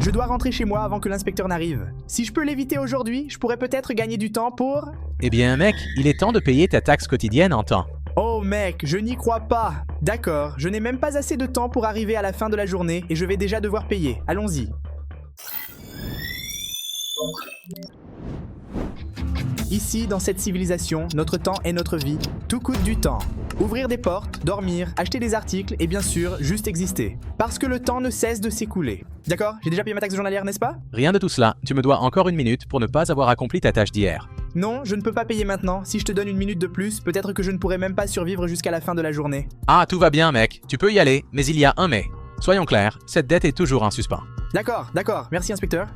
je dois rentrer chez moi avant que l'inspecteur n'arrive. Si je peux l'éviter aujourd'hui, je pourrais peut-être gagner du temps pour... Eh bien mec, il est temps de payer ta taxe quotidienne en temps. Oh mec, je n'y crois pas. D'accord, je n'ai même pas assez de temps pour arriver à la fin de la journée et je vais déjà devoir payer. Allons-y. Ici, dans cette civilisation, notre temps est notre vie. Tout coûte du temps. Ouvrir des portes, dormir, acheter des articles et bien sûr, juste exister. Parce que le temps ne cesse de s'écouler. D'accord, j'ai déjà payé ma taxe journalière, n'est-ce pas? Rien de tout cela, tu me dois encore 1 minute pour ne pas avoir accompli ta tâche d'hier. Non, je ne peux pas payer maintenant. Si je te donne 1 minute de plus, peut-être que je ne pourrai même pas survivre jusqu'à la fin de la journée. Ah, tout va bien mec, tu peux y aller, mais il y a un mais. Soyons clairs, cette dette est toujours en suspens. D'accord, merci inspecteur.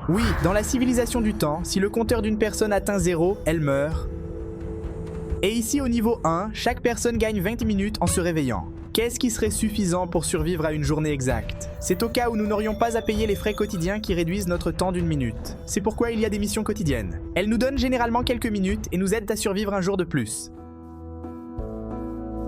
Oui, dans la civilisation du temps, si le compteur d'une personne atteint 0, elle meurt. Et ici au niveau 1, chaque personne gagne 20 minutes en se réveillant. Qu'est-ce qui serait suffisant pour survivre à une journée exacte? C'est au cas où nous n'aurions pas à payer les frais quotidiens qui réduisent notre temps d'1 minute. C'est pourquoi il y a des missions quotidiennes. Elles nous donnent généralement quelques minutes et nous aident à survivre un jour de plus.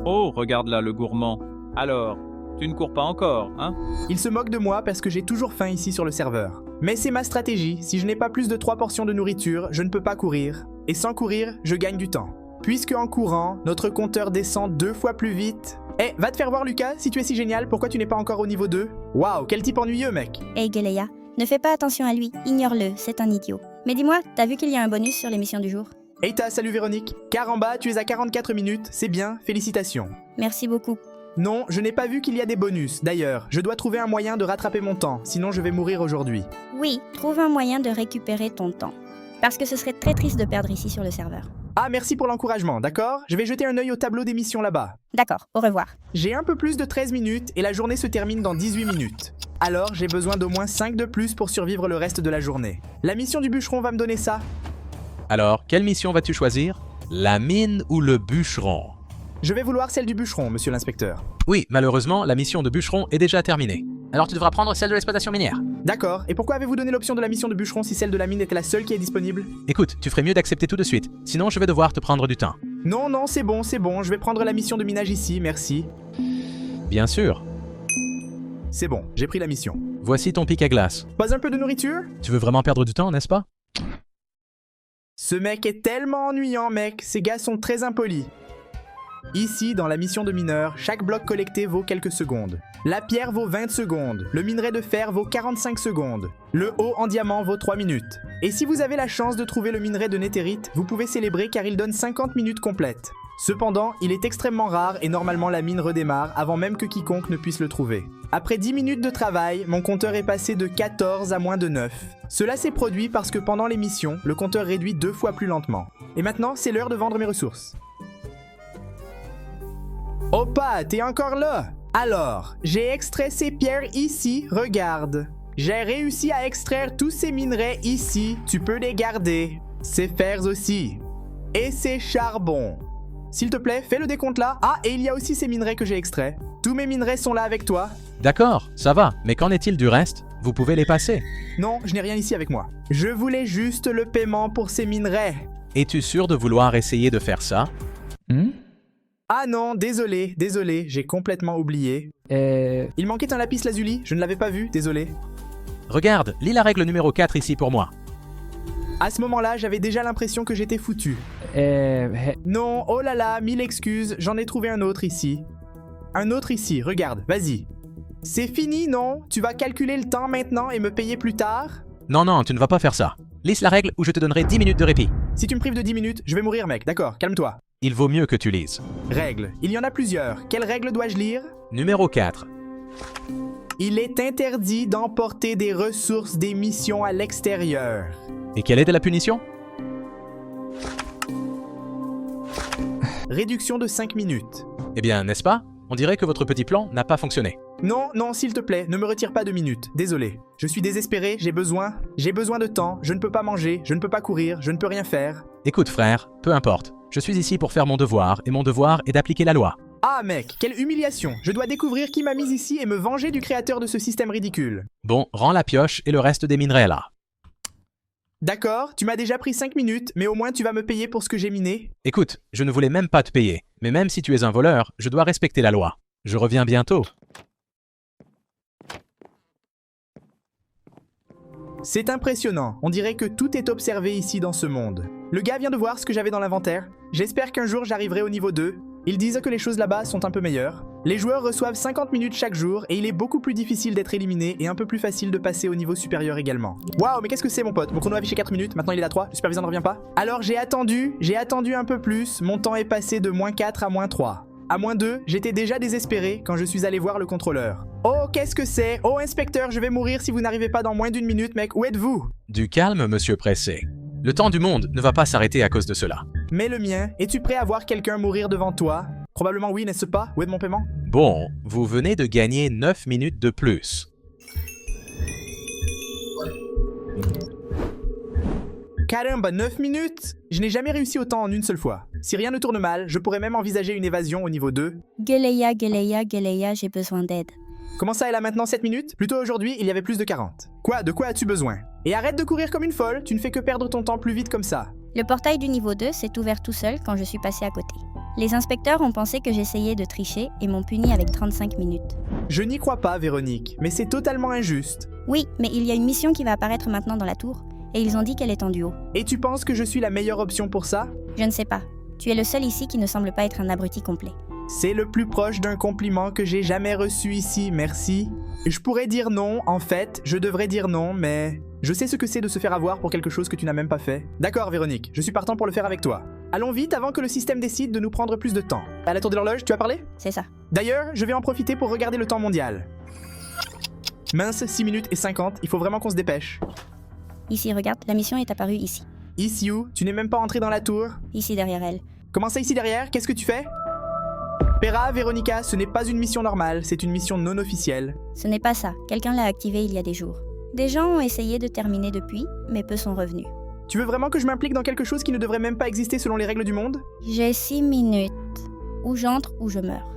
Oh, regarde là le gourmand. Alors, tu ne cours pas encore, hein? Il se moque de moi parce que j'ai toujours faim ici sur le serveur. Mais c'est ma stratégie, si je n'ai pas plus de 3 portions de nourriture, je ne peux pas courir. Et sans courir, je gagne du temps. Puisque en courant, notre compteur descend 2 fois plus vite. Eh, va te faire voir Lucas, si tu es si génial, pourquoi tu n'es pas encore au niveau 2? Waouh, quel type ennuyeux mec! Hey Geleia, ne fais pas attention à lui, ignore-le, c'est un idiot. Mais dis-moi, t'as vu qu'il y a un bonus sur l'émission du jour? Eita, salut Véronique. Caramba, tu es à 44 minutes, c'est bien, félicitations. Merci beaucoup. Non, je n'ai pas vu qu'il y a des bonus. D'ailleurs, je dois trouver un moyen de rattraper mon temps, sinon je vais mourir aujourd'hui. Oui, trouve un moyen de récupérer ton temps. Parce que ce serait très triste de perdre ici sur le serveur. Ah, merci pour l'encouragement, d'accord? Je vais jeter un œil au tableau d'émission là-bas. D'accord, au revoir. J'ai un peu plus de 13 minutes et la journée se termine dans 18 minutes. Alors, j'ai besoin d'au moins 5 de plus pour survivre le reste de la journée. La mission du bûcheron va me donner ça. Alors, quelle mission vas-tu choisir? La mine ou le bûcheron? Je vais vouloir celle du bûcheron, monsieur l'inspecteur. Oui, malheureusement, la mission de bûcheron est déjà terminée. Alors tu devras prendre celle de l'exploitation minière. D'accord, et pourquoi avez-vous donné l'option de la mission de bûcheron si celle de la mine était la seule qui est disponible? Écoute, tu ferais mieux d'accepter tout de suite, sinon je vais devoir te prendre du temps. Non, c'est bon, je vais prendre la mission de minage ici, merci. Bien sûr. C'est bon, j'ai pris la mission. Voici ton pic à glace. Pas un peu de nourriture? Tu veux vraiment perdre du temps, n'est-ce pas? Ce mec est tellement ennuyant, mec, ces gars sont très impolis. Ici, dans la mission de mineur, chaque bloc collecté vaut quelques secondes. La pierre vaut 20 secondes, le minerai de fer vaut 45 secondes, le haut en diamant vaut 3 minutes. Et si vous avez la chance de trouver le minerai de néthérite, vous pouvez célébrer car il donne 50 minutes complètes. Cependant, il est extrêmement rare et normalement la mine redémarre avant même que quiconque ne puisse le trouver. Après 10 minutes de travail, mon compteur est passé de 14 à moins de 9. Cela s'est produit parce que pendant les missions, le compteur réduit 2 fois plus lentement. Et maintenant, c'est l'heure de vendre mes ressources. Opa, t'es encore là? Alors, j'ai extrait ces pierres ici, regarde. J'ai réussi à extraire tous ces minerais ici, tu peux les garder. Ces fers aussi. Et ces charbons. S'il te plaît, fais le décompte là. Ah, et il y a aussi ces minerais que j'ai extraits. Tous mes minerais sont là avec toi. D'accord, ça va, mais qu'en est-il du reste? Vous pouvez les passer. Non, je n'ai rien ici avec moi. Je voulais juste le paiement pour ces minerais. Es-tu sûr de vouloir essayer de faire ça? Ah non, désolé, j'ai complètement oublié. Il manquait un lapis lazuli, je ne l'avais pas vu, désolé. Regarde, lis la règle numéro 4 ici pour moi. À ce moment-là, j'avais déjà l'impression que j'étais foutu. Non, oh là là, 1000 excuses, j'en ai trouvé un autre ici. Un autre ici, regarde, vas-y. C'est fini, non? Tu vas calculer le temps maintenant et me payer plus tard? Non, tu ne vas pas faire ça. Lis la règle ou je te donnerai 10 minutes de répit. Si tu me prives de 10 minutes, je vais mourir, mec, d'accord, calme-toi. Il vaut mieux que tu lises. Règle. Il y en a plusieurs. Quelle règle dois-je lire? Numéro 4. Il est interdit d'emporter des ressources des missions à l'extérieur. Et quelle était la punition? Réduction de 5 minutes. Eh bien, n'est-ce pas? On dirait que votre petit plan n'a pas fonctionné. Non, s'il te plaît, ne me retire pas de minutes. Désolé. Je suis désespéré, j'ai besoin de temps, je ne peux pas manger, je ne peux pas courir, je ne peux rien faire. Écoute frère, peu importe. Je suis ici pour faire mon devoir, et mon devoir est d'appliquer la loi. Ah mec, quelle humiliation. Je dois découvrir qui m'a mis ici et me venger du créateur de ce système ridicule. Bon, rends la pioche et le reste des minerais là. D'accord, tu m'as déjà pris 5 minutes, mais au moins tu vas me payer pour ce que j'ai miné. Écoute, je ne voulais même pas te payer, mais même si tu es un voleur, je dois respecter la loi. Je reviens bientôt. C'est impressionnant, on dirait que tout est observé ici dans ce monde. Le gars vient de voir ce que j'avais dans l'inventaire. J'espère qu'un jour j'arriverai au niveau 2. Ils disent que les choses là-bas sont un peu meilleures. Les joueurs reçoivent 50 minutes chaque jour et il est beaucoup plus difficile d'être éliminé et un peu plus facile de passer au niveau supérieur également. Waouh, mais qu'est-ce que c'est mon pote? Mon chrono affiché 4 minutes, maintenant il est à 3, le superviseur ne revient pas. Alors j'ai attendu un peu plus, mon temps est passé de -4 à -3. À -2, j'étais déjà désespéré quand je suis allé voir le contrôleur. Oh, qu'est-ce que c'est? Oh, inspecteur, je vais mourir si vous n'arrivez pas dans moins d'1 minute, mec. Où êtes-vous? Du calme, monsieur Pressé. Le temps du monde ne va pas s'arrêter à cause de cela. Mais le mien, es-tu prêt à voir quelqu'un mourir devant toi? Probablement oui, n'est-ce pas? Où est mon paiement? Bon, vous venez de gagner 9 minutes de plus. Caramba, 9 minutes? Je n'ai jamais réussi autant en une seule fois. Si rien ne tourne mal, je pourrais même envisager une évasion au niveau 2. Gueleya, Gueleya, Gueleya, j'ai besoin d'aide. Comment ça, elle a maintenant 7 minutes? Plutôt aujourd'hui, il y avait plus de 40. Quoi? De quoi as-tu besoin? Et arrête de courir comme une folle, tu ne fais que perdre ton temps plus vite comme ça. Le portail du niveau 2 s'est ouvert tout seul quand je suis passé à côté. Les inspecteurs ont pensé que j'essayais de tricher et m'ont puni avec 35 minutes. Je n'y crois pas, Véronique, mais c'est totalement injuste. Oui, mais il y a une mission qui va apparaître maintenant dans la tour, et ils ont dit qu'elle est en duo. Et tu penses que je suis la meilleure option pour ça? Je ne sais pas. Tu es le seul ici qui ne semble pas être un abruti complet. C'est le plus proche d'un compliment que j'ai jamais reçu ici, merci. Je pourrais dire non, en fait, je devrais dire non, mais... Je sais ce que c'est de se faire avoir pour quelque chose que tu n'as même pas fait. D'accord, Véronique, je suis partant pour le faire avec toi. Allons vite avant que le système décide de nous prendre plus de temps. À la tour de l'horloge, tu as parlé? C'est ça. D'ailleurs, je vais en profiter pour regarder le temps mondial. Mince, 6 minutes et 50, il faut vraiment qu'on se dépêche. Ici, regarde, la mission est apparue ici. Ici où? Tu n'es même pas entré dans la tour? Ici derrière elle. Comment ça ici derrière? Qu'est-ce que tu fais? Pera, Véronica, ce n'est pas une mission normale, c'est une mission non officielle. Ce n'est pas ça. Quelqu'un l'a activée il y a des jours. Des gens ont essayé de terminer depuis, mais peu sont revenus. Tu veux vraiment que je m'implique dans quelque chose qui ne devrait même pas exister selon les règles du monde? J'ai 6 minutes. Ou j'entre ou je meurs.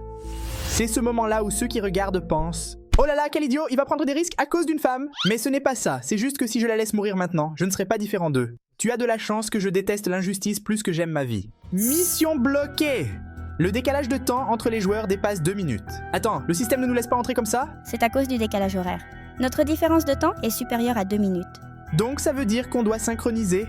C'est ce moment-là où ceux qui regardent pensent « Oh là là, quel idiot, il va prendre des risques à cause d'une femme !» Mais ce n'est pas ça, c'est juste que si je la laisse mourir maintenant, je ne serai pas différent d'eux. Tu as de la chance que je déteste l'injustice plus que j'aime ma vie. Mission bloquée! Le décalage de temps entre les joueurs dépasse 2 minutes. Attends, le système ne nous laisse pas entrer comme ça? C'est à cause du décalage horaire. Notre différence de temps est supérieure à 2 minutes. Donc ça veut dire qu'on doit synchroniser.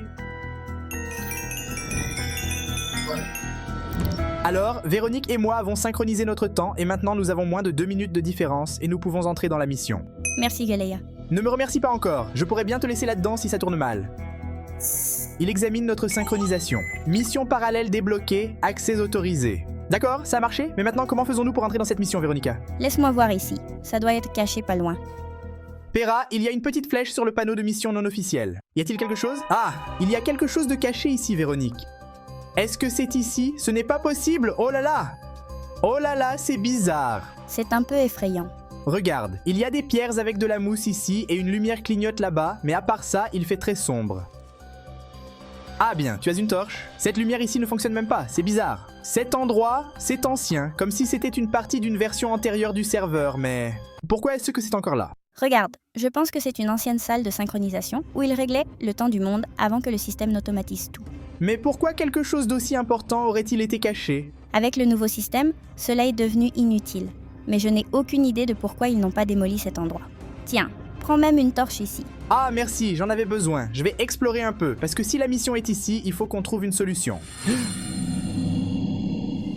Alors, Véronique et moi avons synchronisé notre temps et maintenant nous avons moins de 2 minutes de différence et nous pouvons entrer dans la mission. Merci Gueleya. Ne me remercie pas encore, je pourrais bien te laisser là-dedans si ça tourne mal. Il examine notre synchronisation. Mission parallèle débloquée, accès autorisé. D'accord, ça a marché, mais maintenant comment faisons-nous pour entrer dans cette mission, Véronica? Laisse-moi voir ici. Ça doit être caché pas loin. Pera, il y a une petite flèche sur le panneau de mission non officielle. Y a-t-il quelque chose? Ah, il y a quelque chose de caché ici, Véronique. Est-ce que c'est ici? Ce n'est pas possible! Oh là là! Oh là là, c'est bizarre! C'est un peu effrayant. Regarde, il y a des pierres avec de la mousse ici et une lumière clignote là-bas, mais à part ça, il fait très sombre. Ah bien, tu as une torche. Cette lumière ici ne fonctionne même pas, c'est bizarre. Cet endroit, c'est ancien, comme si c'était une partie d'une version antérieure du serveur, mais... Pourquoi est-ce que c'est encore là? Regarde, je pense que c'est une ancienne salle de synchronisation où ils réglaient le temps du monde avant que le système n'automatise tout. Mais pourquoi quelque chose d'aussi important aurait-il été caché? Avec le nouveau système, cela est devenu inutile. Mais je n'ai aucune idée de pourquoi ils n'ont pas démoli cet endroit. Tiens, prends même une torche ici. Ah merci, j'en avais besoin. Je vais explorer un peu, parce que si la mission est ici, il faut qu'on trouve une solution.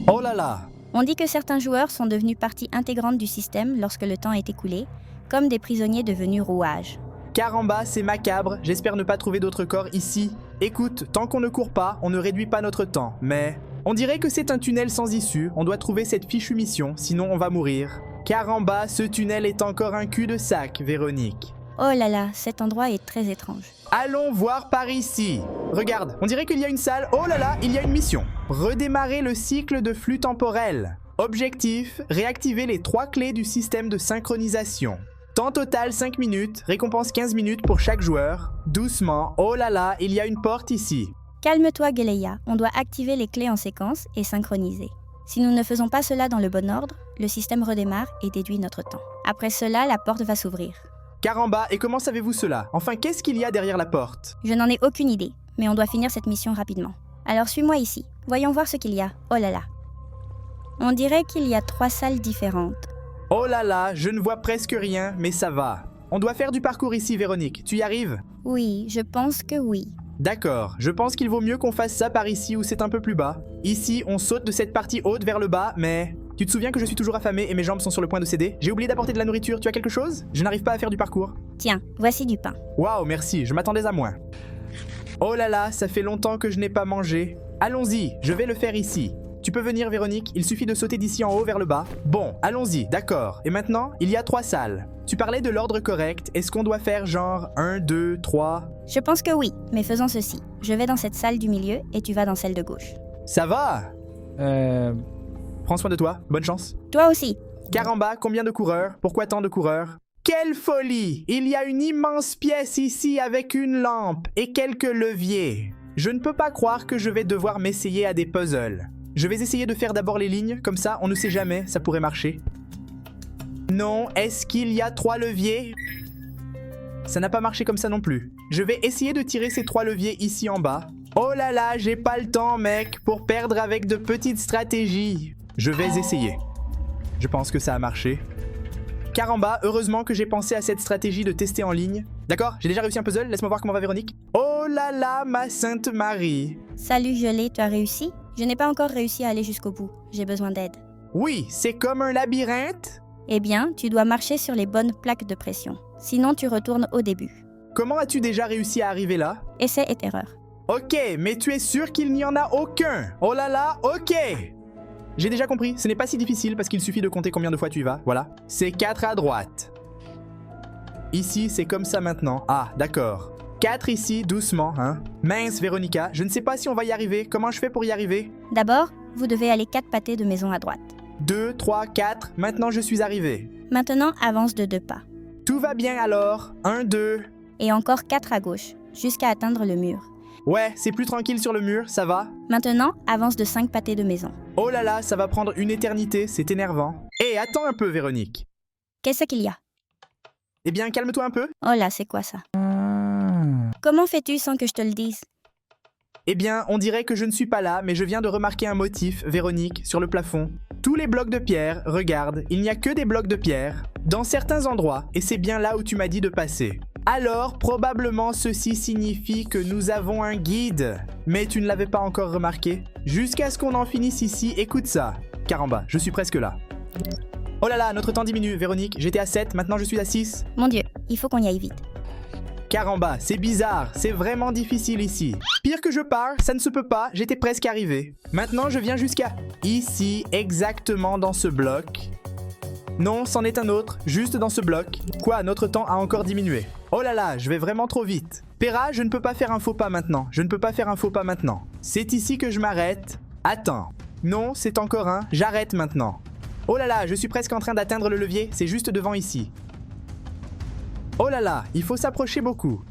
Oh là là! On dit que certains joueurs sont devenus partie intégrante du système lorsque le temps est écoulé, comme des prisonniers devenus rouages. Caramba, c'est macabre, j'espère ne pas trouver d'autres corps ici. Écoute, tant qu'on ne court pas, on ne réduit pas notre temps, mais... On dirait que c'est un tunnel sans issue, on doit trouver cette fichue mission, sinon on va mourir. Caramba, ce tunnel est encore un cul-de-sac, Véronique. Oh là là, cet endroit est très étrange. Allons voir par ici. Regarde, on dirait qu'il y a une salle. Oh là là, il y a une mission. Redémarrer le cycle de flux temporel. Objectif, réactiver les 3 clés du système de synchronisation. Temps total 5 minutes, récompense 15 minutes pour chaque joueur. Doucement, oh là là, il y a une porte ici. Calme-toi Gueleya, on doit activer les clés en séquence et synchroniser. Si nous ne faisons pas cela dans le bon ordre, le système redémarre et déduit notre temps. Après cela, la porte va s'ouvrir. Caramba, et comment savez-vous cela? Enfin, qu'est-ce qu'il y a derrière la porte? Je n'en ai aucune idée, mais on doit finir cette mission rapidement. Alors suis-moi ici, voyons voir ce qu'il y a. Oh là là. On dirait qu'il y a 3 salles différentes. Oh là là, je ne vois presque rien, mais ça va. On doit faire du parcours ici, Véronique. Tu y arrives? Oui, je pense que oui. D'accord, je pense qu'il vaut mieux qu'on fasse ça par ici où c'est un peu plus bas. Ici, on saute de cette partie haute vers le bas, mais... Tu te souviens que je suis toujours affamé et mes jambes sont sur le point de céder? J'ai oublié d'apporter de la nourriture, tu as quelque chose? Je n'arrive pas à faire du parcours. Tiens, voici du pain. Waouh, merci, je m'attendais à moins. Oh là là, ça fait longtemps que je n'ai pas mangé. Allons-y, je vais le faire ici. Tu peux venir, Véronique, il suffit de sauter d'ici en haut vers le bas. Bon, allons-y, d'accord. Et maintenant, il y a 3 salles. Tu parlais de l'ordre correct, est-ce qu'on doit faire genre 1, 2, 3? Je pense que oui, mais faisons ceci. Je vais dans cette salle du milieu et tu vas dans celle de gauche. Ça va? Prends soin de toi, bonne chance. Toi aussi. Caramba, combien de coureurs? Pourquoi tant de coureurs? Quelle folie! Il y a une immense pièce ici avec une lampe et quelques leviers. Je ne peux pas croire que je vais devoir m'essayer à des puzzles. Je vais essayer de faire d'abord les lignes, comme ça on ne sait jamais, ça pourrait marcher. Non, est-ce qu'il y a 3 leviers? Ça n'a pas marché comme ça non plus. Je vais essayer de tirer ces 3 leviers ici en bas. Oh là là, j'ai pas le temps, mec, pour perdre avec de petites stratégies. Je vais essayer. Je pense que ça a marché. Caramba, heureusement que j'ai pensé à cette stratégie de tester en ligne. D'accord, j'ai déjà réussi un puzzle, laisse-moi voir comment va Véronique. Oh là là, ma Sainte Marie. Salut Gelée, tu as réussi? Je n'ai pas encore réussi à aller jusqu'au bout. J'ai besoin d'aide. Oui, c'est comme un labyrinthe. Eh bien, tu dois marcher sur les bonnes plaques de pression. Sinon, tu retournes au début. Comment as-tu déjà réussi à arriver là? Essai et erreur. Ok, mais tu es sûr qu'il n'y en a aucun? Oh là là, ok. J'ai déjà compris, ce n'est pas si difficile parce qu'il suffit de compter combien de fois tu y vas, voilà. C'est 4 à droite. Ici, c'est comme ça maintenant. Ah, d'accord. 4 ici, doucement, hein. Mince, Véronica, je ne sais pas si on va y arriver. Comment je fais pour y arriver? D'abord, vous devez aller 4 pâtés de maison à droite. 2, 3, 4, maintenant je suis arrivé. Maintenant, avance de 2 pas. Tout va bien alors. 1, 2. Et encore 4 à gauche, jusqu'à atteindre le mur. Ouais, c'est plus tranquille sur le mur, ça va? Maintenant, avance de 5 pâtés de maison. Oh là là, ça va prendre une éternité, c'est énervant. Hé, attends un peu, Véronique. Qu'est-ce qu'il y a? Eh bien, calme-toi un peu. Oh là, c'est quoi ça? Comment fais-tu sans que je te le dise? Eh bien, on dirait que je ne suis pas là, mais je viens de remarquer un motif, Véronique, sur le plafond. Tous les blocs de pierre, regarde, il n'y a que des blocs de pierre, dans certains endroits, et c'est bien là où tu m'as dit de passer. Alors, probablement ceci signifie que nous avons un guide. Mais tu ne l'avais pas encore remarqué? Jusqu'à ce qu'on en finisse ici, écoute ça. Caramba, je suis presque là. Oh là là, notre temps diminue, Véronique, j'étais à 7, maintenant je suis à 6. Mon Dieu, il faut qu'on y aille vite. Caramba, c'est bizarre, c'est vraiment difficile ici. Pire que je pars, ça ne se peut pas, j'étais presque arrivé. Maintenant, je viens jusqu'à... Ici, exactement dans ce bloc. Non, c'en est un autre, juste dans ce bloc. Quoi, notre temps a encore diminué. Oh là là, je vais vraiment trop vite. Pera, je ne peux pas faire un faux pas maintenant. Je ne peux pas faire un faux pas maintenant. C'est ici que je m'arrête. Attends. Non, c'est encore un. J'arrête maintenant. Oh là là, je suis presque en train d'atteindre le levier. C'est juste devant ici. Oh là là, il faut s'approcher beaucoup.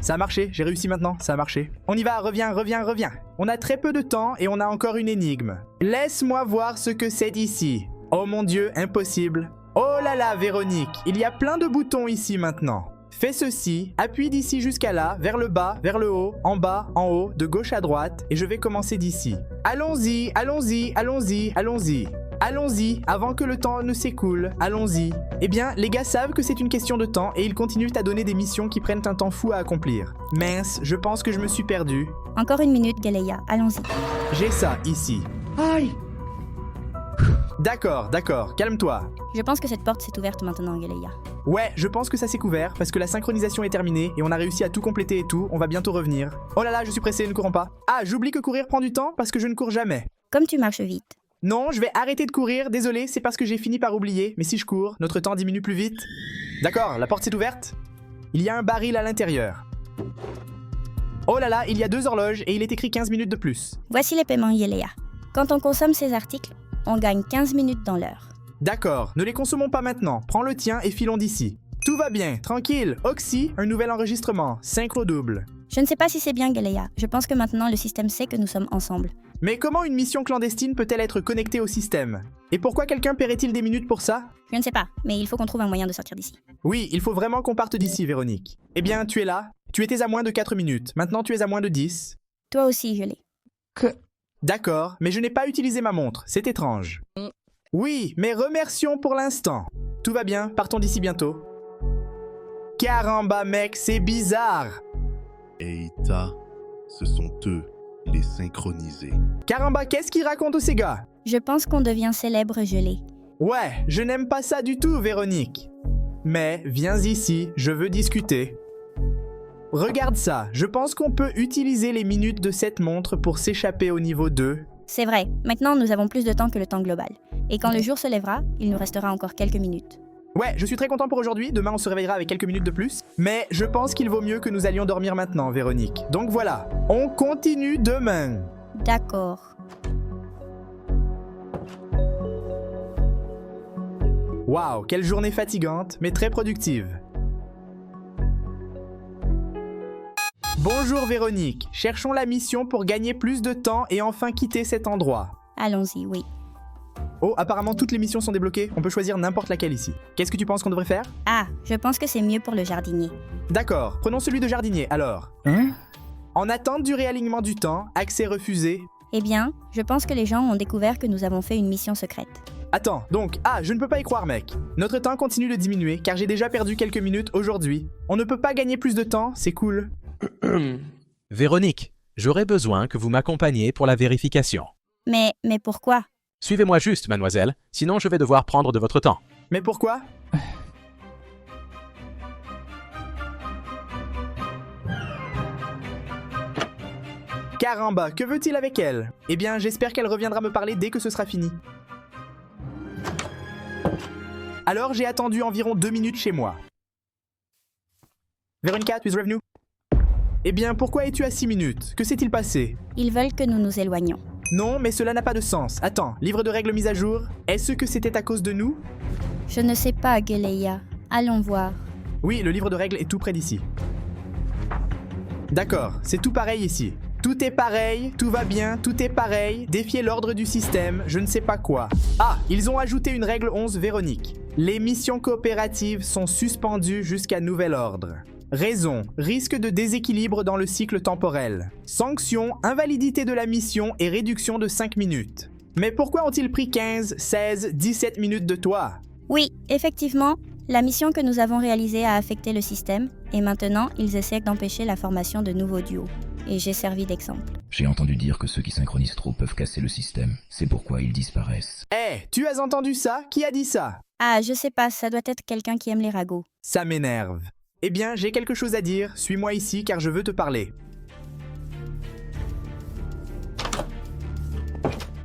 Ça a marché, j'ai réussi maintenant, ça a marché. On y va, reviens, reviens, reviens. On a très peu de temps et on a encore une énigme. Laisse-moi voir ce que c'est d'ici. Oh mon Dieu, impossible. Oh là là, Véronique, il y a plein de boutons ici maintenant. Fais ceci, appuie d'ici jusqu'à là, vers le bas, vers le haut, en bas, en haut, de gauche à droite, et je vais commencer d'ici. Allons-y, allons-y, allons-y, allons-y. Allons-y, avant que le temps ne s'écoule, allons-y. Eh bien, les gars savent que c'est une question de temps et ils continuent à donner des missions qui prennent un temps fou à accomplir. Mince, je pense que je me suis perdu. Encore une minute, Galeia, allons-y. J'ai ça, ici. Aïe! D'accord, d'accord, calme-toi. Je pense que cette porte s'est ouverte maintenant, Galeia. Ouais, je pense que ça s'est couvert parce que la synchronisation est terminée et on a réussi à tout compléter et tout, on va bientôt revenir. Oh là là, je suis pressé, ne courons pas. Ah, j'oublie que courir prend du temps parce que je ne cours jamais. Comme tu marches vite. Non, je vais arrêter de courir, désolé, c'est parce que j'ai fini par oublier, mais si je cours, notre temps diminue plus vite. D'accord, la porte s'est ouverte. Il y a un baril à l'intérieur. Oh là là, il y a 2 horloges et il est écrit 15 minutes de plus. Voici les paiements, Yelea. Quand on consomme ces articles, on gagne 15 minutes dans l'heure. D'accord, ne les consommons pas maintenant, prends le tien et filons d'ici. Tout va bien, tranquille, Oxy, un nouvel enregistrement, synchro double. Je ne sais pas si c'est bien, Galeia. Je pense que maintenant le système sait que nous sommes ensemble. Mais comment une mission clandestine peut-elle être connectée au système? Et pourquoi quelqu'un paierait-il des minutes pour ça? Je ne sais pas, mais il faut qu'on trouve un moyen de sortir d'ici. Oui, il faut vraiment qu'on parte d'ici, Véronique. Eh bien, tu es là. Tu étais à moins de 4 minutes. Maintenant, tu es à moins de 10. Toi aussi, je l'ai. D'accord, mais je n'ai pas utilisé ma montre. C'est étrange. Oui, mais remercions pour l'instant. Tout va bien, partons d'ici bientôt. Caramba mec, c'est bizarre. Eita, ce sont eux, les synchronisés. Caramba, qu'est-ce qu'ils racontent ces gars? Je pense qu'on devient célèbre gelé. Ouais, je n'aime pas ça du tout, Véronique. Mais viens ici, je veux discuter. Regarde ça, je pense qu'on peut utiliser les minutes de cette montre pour s'échapper au niveau 2. C'est vrai, maintenant nous avons plus de temps que le temps global. Et quand le jour se lèvera, il nous restera encore quelques minutes. Ouais, je suis très content pour aujourd'hui, demain on se réveillera avec quelques minutes de plus. Mais je pense qu'il vaut mieux que nous allions dormir maintenant, Véronique. Donc voilà, on continue demain. D'accord. Waouh, quelle journée fatigante, mais très productive. Bonjour Véronique, cherchons la mission pour gagner plus de temps et enfin quitter cet endroit. Allons-y, oui. Oh, apparemment toutes les missions sont débloquées, on peut choisir n'importe laquelle ici. Qu'est-ce que tu penses qu'on devrait faire? Ah, je pense que c'est mieux pour le jardinier. D'accord, prenons celui de jardinier alors. En attente du réalignement du temps, accès refusé. Eh bien, je pense que les gens ont découvert que nous avons fait une mission secrète. Attends, donc, je ne peux pas y croire mec. Notre temps continue de diminuer car j'ai déjà perdu quelques minutes aujourd'hui. On ne peut pas gagner plus de temps, c'est cool. Véronique, j'aurais besoin que vous m'accompagniez pour la vérification. Mais pourquoi? Suivez-moi juste, mademoiselle, sinon je vais devoir prendre de votre temps. Mais pourquoi? Caramba, que veut-il avec elle? Eh bien, j'espère qu'elle reviendra me parler dès que ce sera fini. Alors, j'ai attendu environ 2 minutes chez moi. Veronica, tu es revenu? Eh bien, pourquoi es-tu à 6 minutes? Que s'est-il passé? Ils veulent que nous nous éloignions. Non, mais cela n'a pas de sens. Attends, livre de règles mise à jour? Est-ce que c'était à cause de nous? Je ne sais pas, Geleia. Allons voir. Oui, le livre de règles est tout près d'ici. D'accord, c'est tout pareil ici. Tout est pareil, tout va bien, tout est pareil, défier l'ordre du système, je ne sais pas quoi. Ah, ils ont ajouté une règle 11, Véronique. Les missions coopératives sont suspendues jusqu'à nouvel ordre. Raison, risque de déséquilibre dans le cycle temporel. Sanction, invalidité de la mission et réduction de 5 minutes. Mais pourquoi ont-ils pris 15, 16, 17 minutes de toi? Oui, effectivement, la mission que nous avons réalisée a affecté le système, et maintenant, ils essaient d'empêcher la formation de nouveaux duos. Et j'ai servi d'exemple. J'ai entendu dire que ceux qui synchronisent trop peuvent casser le système. C'est pourquoi ils disparaissent. Tu as entendu ça? Qui a dit ça? Ah, je sais pas, ça doit être quelqu'un qui aime les ragots. Ça m'énerve. Eh bien, j'ai quelque chose à dire, suis-moi ici car je veux te parler.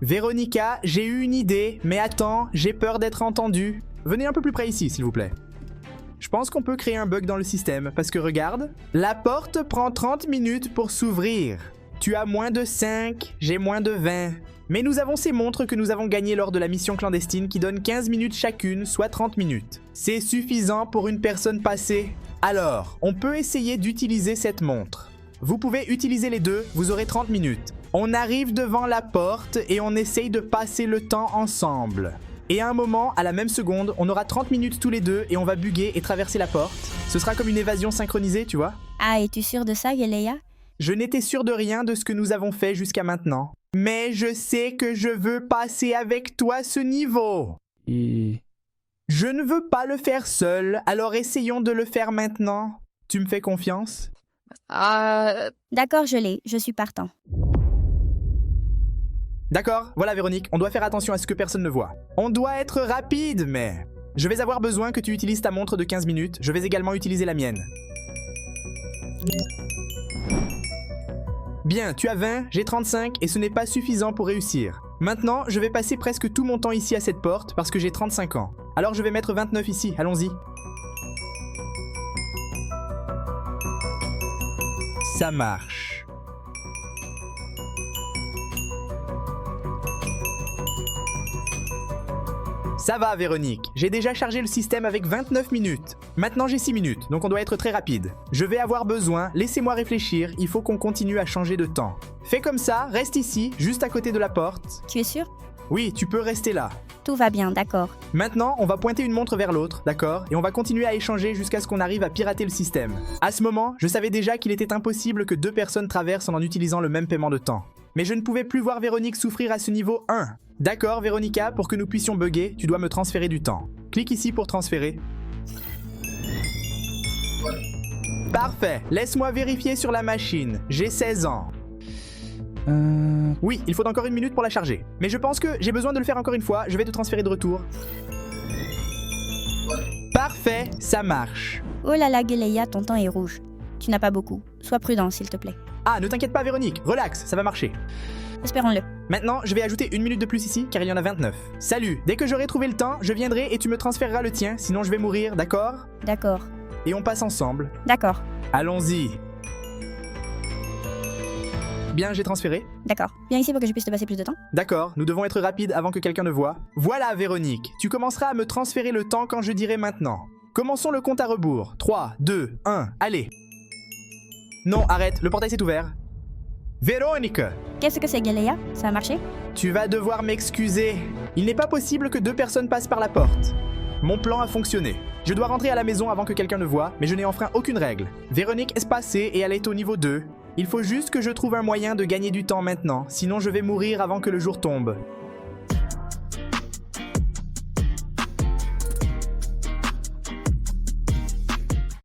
Véronica, j'ai eu une idée, mais attends, j'ai peur d'être entendu. Venez un peu plus près ici, s'il vous plaît. Je pense qu'on peut créer un bug dans le système, parce que regarde, la porte prend 30 minutes pour s'ouvrir. Tu as moins de 5, j'ai moins de 20. Mais nous avons ces montres que nous avons gagnées lors de la mission clandestine qui donnent 15 minutes chacune, soit 30 minutes. C'est suffisant pour une personne passée. Alors, on peut essayer d'utiliser cette montre. Vous pouvez utiliser les deux, vous aurez 30 minutes. On arrive devant la porte et on essaye de passer le temps ensemble. Et à un moment, à la même seconde, on aura 30 minutes tous les deux et on va bugger et traverser la porte. Ce sera comme une évasion synchronisée, tu vois? Ah, es-tu sûr de ça, Geleia? Je n'étais sûr de rien de ce que nous avons fait jusqu'à maintenant. Mais je sais que je veux passer avec toi ce niveau. Je ne veux pas le faire seul, alors essayons de le faire maintenant. Tu me fais confiance? D'accord, je suis partant. D'accord, voilà Véronique, on doit faire attention à ce que personne ne voit. On doit être rapide, mais... Je vais avoir besoin que tu utilises ta montre de 15 minutes, je vais également utiliser la mienne. Bien, tu as 20, j'ai 35 et ce n'est pas suffisant pour réussir. Maintenant, je vais passer presque tout mon temps ici à cette porte parce que j'ai 35 ans. Alors je vais mettre 29 ici, allons-y. Ça marche. Ça va Véronique, j'ai déjà chargé le système avec 29 minutes. Maintenant j'ai 6 minutes, donc on doit être très rapide. Je vais avoir besoin, laissez-moi réfléchir, il faut qu'on continue à changer de temps. Fais comme ça, reste ici, juste à côté de la porte. Tu es sûr? Oui, tu peux rester là. Tout va bien, d'accord. Maintenant, on va pointer une montre vers l'autre, d'accord? Et on va continuer à échanger jusqu'à ce qu'on arrive à pirater le système. À ce moment, je savais déjà qu'il était impossible que deux personnes traversent en utilisant le même paiement de temps. Mais je ne pouvais plus voir Véronique souffrir à ce niveau 1. D'accord, Véronica, pour que nous puissions bugger, tu dois me transférer du temps. Clique ici pour transférer. Parfait, laisse-moi vérifier sur la machine. J'ai 16 ans. Oui, il faut encore 1 minute pour la charger. Mais je pense que j'ai besoin de le faire encore une fois. Je vais te transférer de retour. Parfait, ça marche. Oh là là, Geleia, ton temps est rouge. Tu n'as pas beaucoup. Sois prudent, s'il te plaît. Ah, ne t'inquiète pas, Véronique. Relax, ça va marcher. Espérons-le. Maintenant, je vais ajouter 1 minute de plus ici, car il y en a 29. Salut, dès que j'aurai trouvé le temps, je viendrai et tu me transféreras le tien, sinon je vais mourir, d'accord? D'accord. Et on passe ensemble. D'accord. Allons-y. Bien, j'ai transféré. D'accord. Viens ici pour que je puisse te passer plus de temps. D'accord, nous devons être rapides avant que quelqu'un ne voie. Voilà, Véronique, tu commenceras à me transférer le temps quand je dirai maintenant. Commençons le compte à rebours. 3, 2, 1, allez. Non, arrête, le portail s'est ouvert. Véronique, Qu'est-ce que c'est, Geleia? Ça a marché? tu vas devoir m'excuser. Il n'est pas possible que 2 personnes passent par la porte. Mon plan a fonctionné. Je dois rentrer à la maison avant que quelqu'un ne voie, mais je n'ai enfreint aucune règle. Véronique est passée et elle est au niveau 2. Il faut juste que je trouve un moyen de gagner du temps maintenant, sinon je vais mourir avant que le jour tombe.